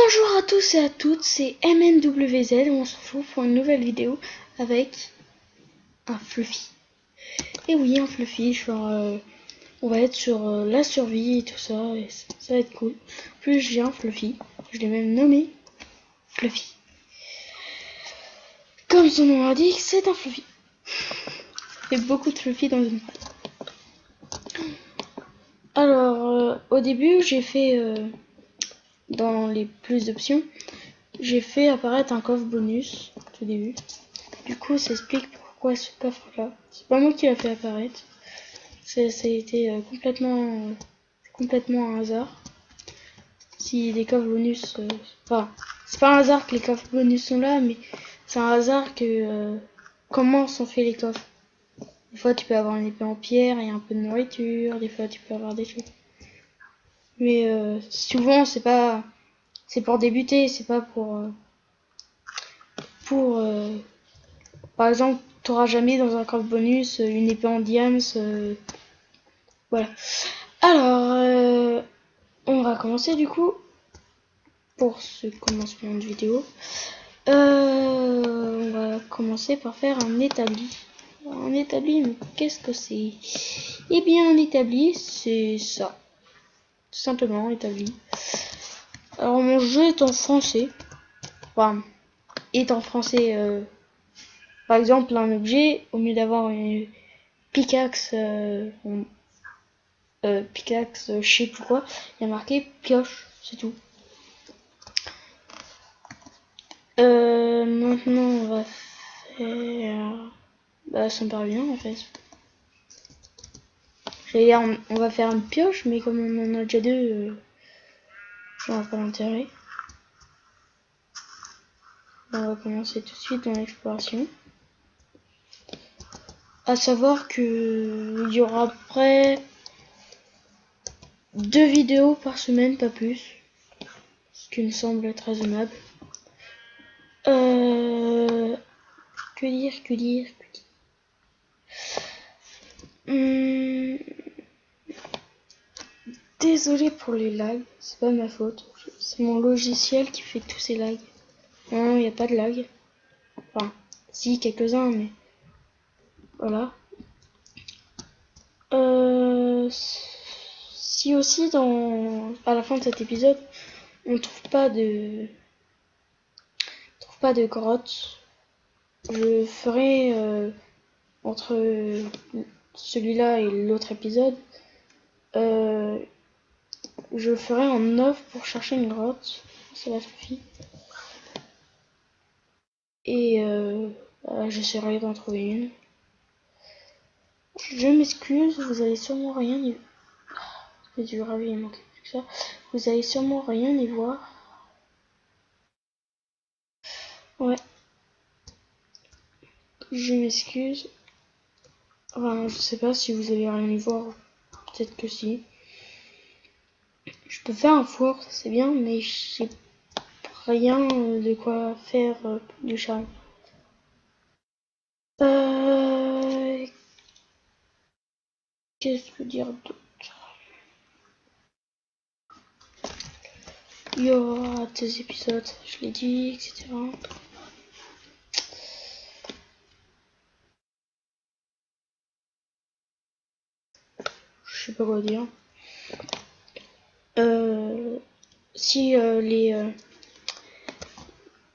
Bonjour à tous et à toutes, c'est MNWZ, on se retrouve pour une nouvelle vidéo avec un Fluffy. Et oui, un Fluffy, genre, on va être sur la survie et tout ça, et ça va être cool. En plus, j'ai un Fluffy, je l'ai même nommé Fluffy. Comme son nom l'indique, c'est un Fluffy. Ça fait beaucoup de Fluffy dans une phrase. Alors, au début, j'ai fait, dans les plus d'options, j'ai fait apparaître un coffre bonus, au début. Du coup, ça explique pourquoi ce coffre-là. C'est pas moi qui l'a fait apparaître. Ça a été complètement un hasard. Si les coffres bonus... Enfin, c'est pas un hasard que les coffres bonus sont là, mais c'est un hasard que... comment sont faits les coffres. Des fois, tu peux avoir une épée en pierre et un peu de nourriture. Des fois, tu peux avoir des choses. Mais souvent, c'est pas... C'est pour débuter, c'est pas pour... Par exemple, t'auras jamais dans un coffre bonus une épée en diams. Voilà. Alors, on va commencer du coup pour ce commencement de vidéo. On va commencer par faire un établi. Un établi, mais qu'est-ce que c'est? Eh bien, un établi, c'est ça. Tout simplement, établi. Alors, mon jeu est en français. Enfin, est en français. Par exemple, un objet, au mieux d'avoir une pickaxe, pickaxe, je sais plus quoi, il y a marqué pioche, c'est tout. Maintenant, on va faire... Bah, ça me paraît bien, en fait. J'allais dire, on va faire une pioche, mais comme on en a déjà deux, je vois pas l'intérêt. On va commencer tout de suite dans l'exploration. À savoir que il y aura près 2 vidéos par semaine, pas plus. Ce qui me semble être raisonnable. Que dire. Désolé pour les lags, c'est pas ma faute. C'est mon logiciel qui fait tous ces lags. Non, il n'y a pas de lag. Enfin, si, quelques-uns, mais voilà. Si aussi à la fin de cet épisode, on trouve pas de grotte, je ferai entre celui-là et l'autre épisode, je ferai en off pour chercher une grotte. Cela suffit. Et j'essaierai d'en trouver une. Je m'excuse, vous allez sûrement rien y... C'est du gravier, il manquait plus que ça. Vous allez sûrement rien y voir. Ouais. Je m'excuse. Enfin, je sais pas si vous allez rien y voir. Peut-être que si. Je peux faire un four, c'est bien, mais j'ai rien de quoi faire du charme. Qu'est-ce que je peux dire d'autre? Il y aura 2 épisodes, je l'ai dit, etc. Je sais pas quoi dire. Si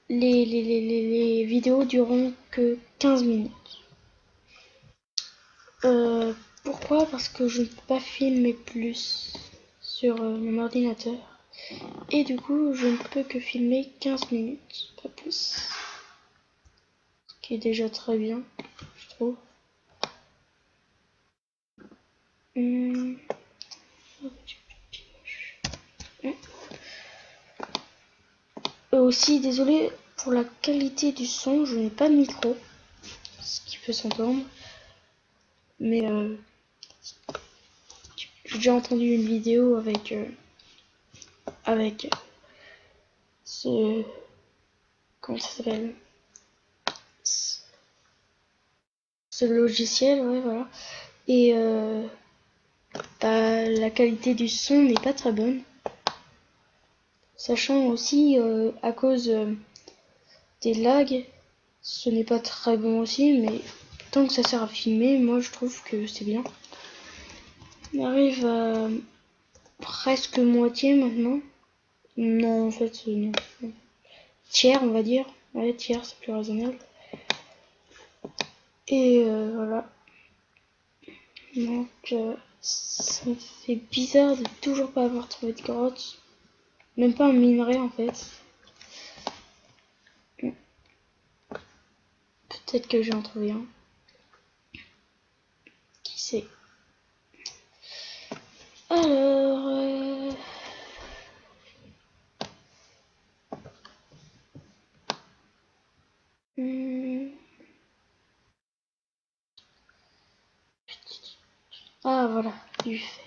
les vidéos dureront que 15 minutes. Pourquoi? Parce que je ne peux pas filmer plus sur mon ordinateur. Et du coup, je ne peux que filmer 15 minutes, pas plus. Ce qui est déjà très bien, je trouve. Aussi, désolé pour la qualité du son, je n'ai pas de micro, ce qui peut s'entendre. Mais j'ai déjà entendu une vidéo avec ce... Comment ça s'appelle? Ce logiciel, ouais, voilà. Et la qualité du son n'est pas très bonne. Sachant aussi à cause des lags, ce n'est pas très bon aussi, mais tant que ça sert à filmer, moi je trouve que c'est bien. On arrive à presque moitié maintenant. Non, en fait, non. Tiers, on va dire. Ouais, tiers, c'est plus raisonnable. Et voilà. Donc, ça me fait bizarre de toujours pas avoir trouvé de grotte. Même pas un minerai, en fait. Peut-être que j'ai en trouvé un. Qui sait? Alors... Ah, voilà, du fer.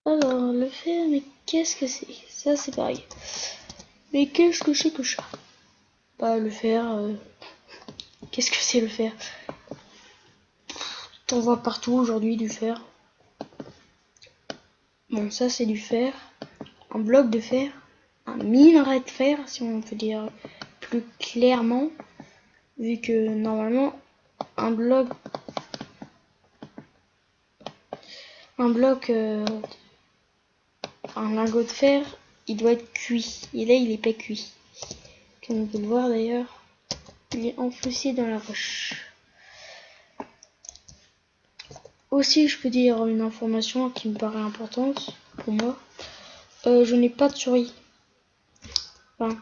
Alors, le fer, mais qu'est-ce que c'est? Ça, c'est pareil. Mais qu'est-ce que c'est que ça? Bah, le fer... Qu'est-ce que c'est le fer? T'en vois partout aujourd'hui du fer. Bon, ça c'est du fer. Un bloc de fer. Un minerai de fer, si on peut dire plus clairement. Vu que normalement, un bloc... Un lingot de fer, il doit être cuit. Et là, il est pas cuit. Comme on peut le voir d'ailleurs, il est enfoncé dans la roche. Aussi, je peux dire une information qui me paraît importante pour moi. Je n'ai pas de souris. Enfin,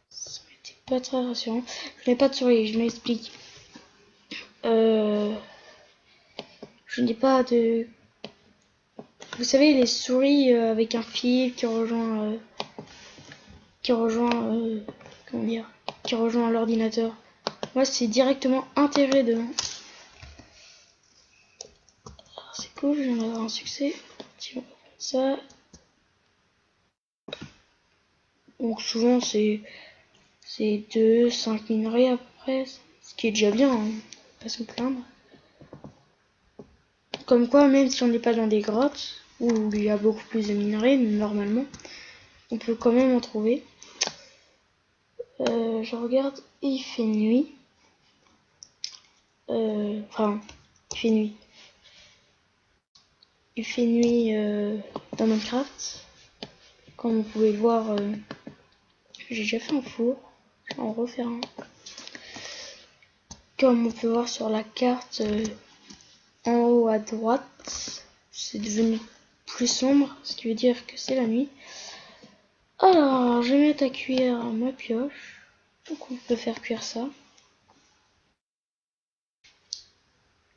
ça n'était pas très rassurant. Je n'ai pas de souris, je m'explique. Je n'ai pas de... Vous savez, les souris avec un fil qui rejoint... comment dire, qui rejoint l'ordinateur. Moi, c'est directement intégré dedans. C'est cool, je viens d'avoir un succès. Tiens, ça. Donc souvent c'est 2, 5 minerais à peu près, ce qui est déjà bien, hein. Pas se plaindre. Comme quoi, même si on n'est pas dans des grottes où il y a beaucoup plus de minerais, normalement, on peut quand même en trouver. Je regarde et il fait nuit. Enfin, il fait nuit. Il fait nuit dans Minecraft. Comme vous pouvez le voir, j'ai déjà fait un four. Je vais en refaire un. Comme on peut voir sur la carte en haut à droite, c'est devenu plus sombre, ce qui veut dire que c'est la nuit. Alors, je vais mettre à cuire ma pioche. Donc on peut faire cuire ça.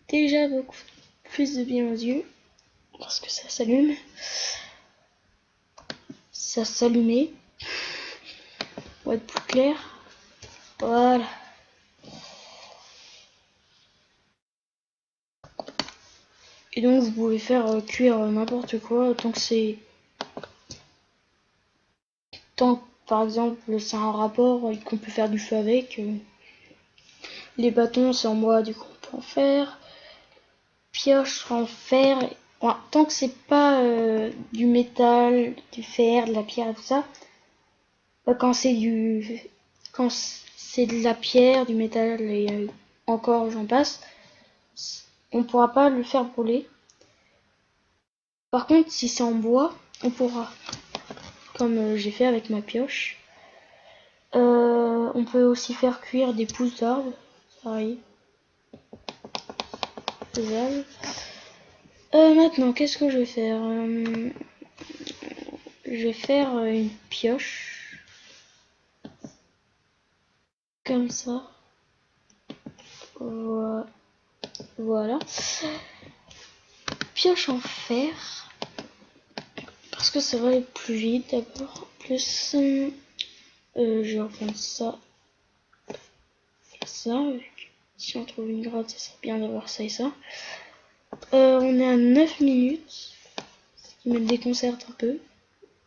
Déjà beaucoup plus de bien aux yeux, parce que ça s'allume. Ça s'allumait. Pour être plus clair. Voilà. Et donc vous pouvez faire cuire n'importe quoi tant que c'est... Tant que, par exemple c'est un rapport et qu'on peut faire du feu avec. Les bâtons c'est en bois, du coup on peut en faire. Pioche en fer. Bon, tant que c'est pas du métal, du fer, de la pierre et tout ça. Quand c'est de la pierre, du métal et encore j'en passe, on pourra pas le faire brûler. Par contre, si c'est en bois, on pourra, comme j'ai fait avec ma pioche. On peut aussi faire cuire des pousses d'arbres, pareil. Faisable. Maintenant, qu'est-ce que je vais faire? Je vais faire une pioche. Comme ça. Voilà. Pioche en fer. Parce que ça va aller plus vite d'abord. Plus, je vais reprendre ça. Ça. Si on trouve une grotte, ça serait bien d'avoir ça et ça. On est à 9 minutes. Ce qui me déconcerte un peu.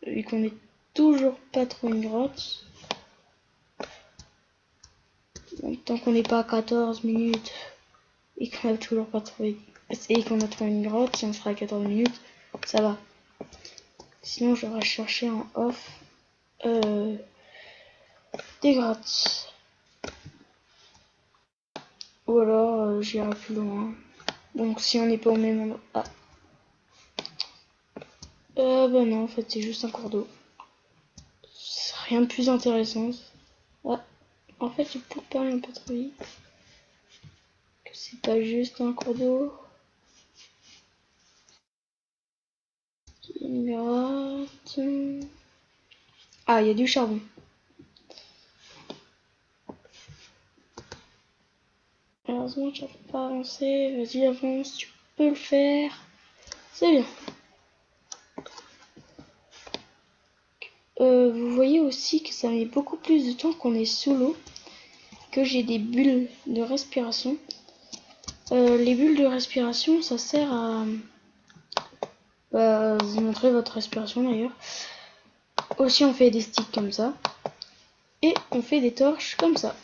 Vu qu'on n'est toujours pas trop une grotte. Donc, tant qu'on n'est pas à 14 minutes et qu'on a toujours pas trouvé. Et qu'on a trouvé une grotte, si on sera à 14 minutes, ça va. Sinon j'aurais cherché en off des grottes. Ou alors j'irai plus loin. Donc si on n'est pas au même endroit. Ah. Bah non, en fait c'est juste un cours d'eau. C'est rien de plus intéressant. Ah. En fait j'ai peut-être parlé un peu trop vite. Que c'est pas juste un cours d'eau. Une grotte. Ah, il y a du charbon. Heureusement, je n'arrive pas à avancer. Vas-y, avance, tu peux le faire. C'est bien. Vous voyez aussi que ça met beaucoup plus de temps qu'on est sous l'eau. Que j'ai des bulles de respiration. Les bulles de respiration, ça sert à vous montrer votre respiration d'ailleurs. Aussi, on fait des sticks comme ça. Et on fait des torches comme ça.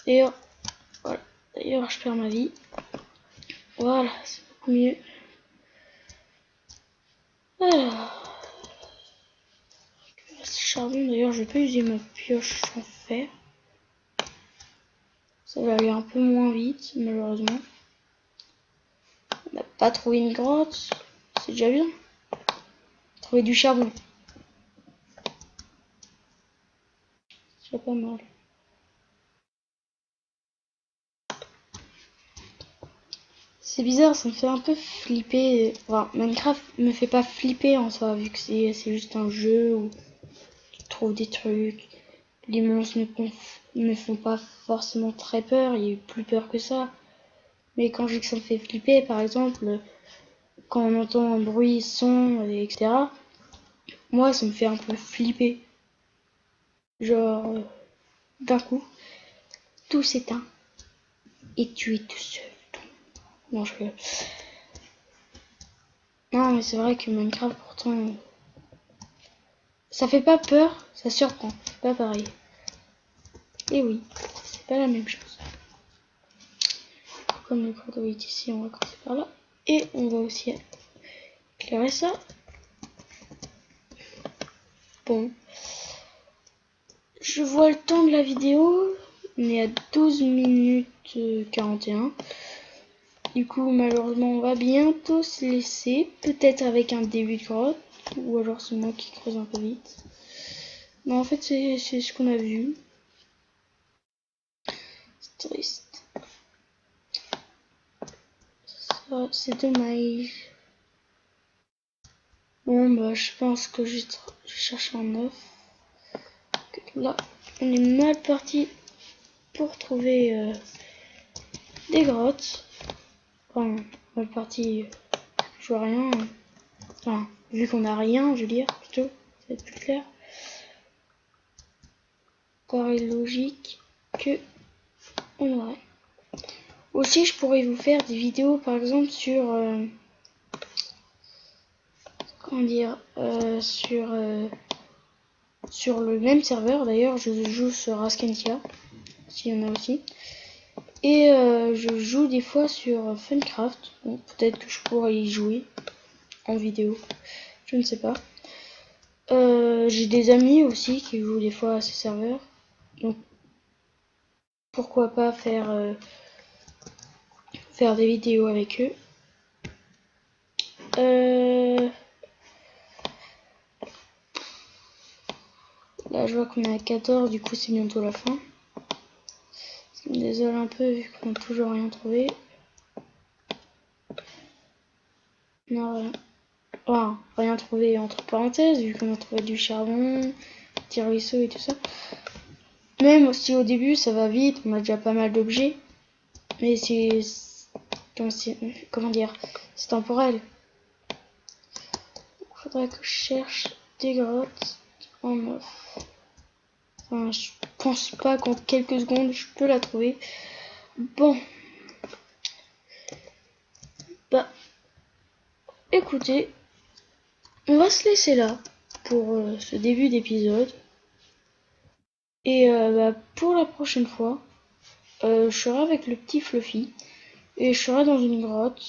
D'ailleurs, voilà. D'ailleurs, je perds ma vie. Voilà, c'est beaucoup mieux. Alors, ce charbon, d'ailleurs, je peux user ma pioche en fer. Ça va aller un peu moins vite, malheureusement. On n'a pas trouvé une grotte. C'est déjà bien. Trouver du charbon. C'est pas mal. C'est bizarre, ça me fait un peu flipper. Enfin, Minecraft me fait pas flipper en soi, vu que c'est juste un jeu où tu trouves des trucs. Les monstres ne me font pas forcément très peur, il y a eu plus peur que ça. Mais quand je dis que ça me fait flipper, par exemple, quand on entend un bruit, son, etc., moi ça me fait un peu flipper. Genre, d'un coup, tout s'éteint et tu es tout seul. Non, je rigole. Non, mais c'est vrai que Minecraft, pourtant, ça fait pas peur, ça surprend. C'est pas pareil. Et oui, c'est pas la même chose. Comme le cours d'eau est ici, on va commencer par là. Et on va aussi éclairer ça. Bon. Je vois le temps de la vidéo. On est à 12 minutes 41. Du coup, malheureusement, on va bientôt se laisser. Peut-être avec un début de grotte. Ou alors c'est moi qui creuse un peu vite. Non, en fait, c'est ce qu'on a vu. C'est triste. Ça, c'est dommage. Bon, bah, je pense que je cherche un œuf. Là, on est mal parti pour trouver des grottes. Enfin, mal parti, je vois rien. Enfin, vu qu'on a rien, je veux dire, plutôt, ça va être plus clair. Paraît logique que on aurait. Aussi, je pourrais vous faire des vidéos, par exemple, sur comment dire, sur le même serveur. D'ailleurs, je joue sur Ascentia, s'il y en a aussi. Et je joue des fois sur Funcraft. Bon, peut-être que je pourrais y jouer en vidéo. Je ne sais pas. J'ai des amis aussi qui jouent des fois à ces serveurs. Donc, pourquoi pas faire des vidéos avec eux. Là, je vois qu'on est à 14, du coup, c'est bientôt la fin. Ça me désole un peu vu qu'on n'a toujours rien trouvé. Non, rien. Enfin, rien trouvé entre parenthèses, vu qu'on a trouvé du charbon, petit ruisseau et tout ça. Même si au début ça va vite, on a déjà pas mal d'objets. Mais c'est. Comment dire? C'est temporel. Il faudrait que je cherche des grottes en off. Enfin, je pense pas qu'en quelques secondes je peux la trouver. Bon. Bah. Écoutez. On va se laisser là pour ce début d'épisode. Et bah, pour la prochaine fois, je serai avec le petit Fluffy. Et je serai dans une grotte.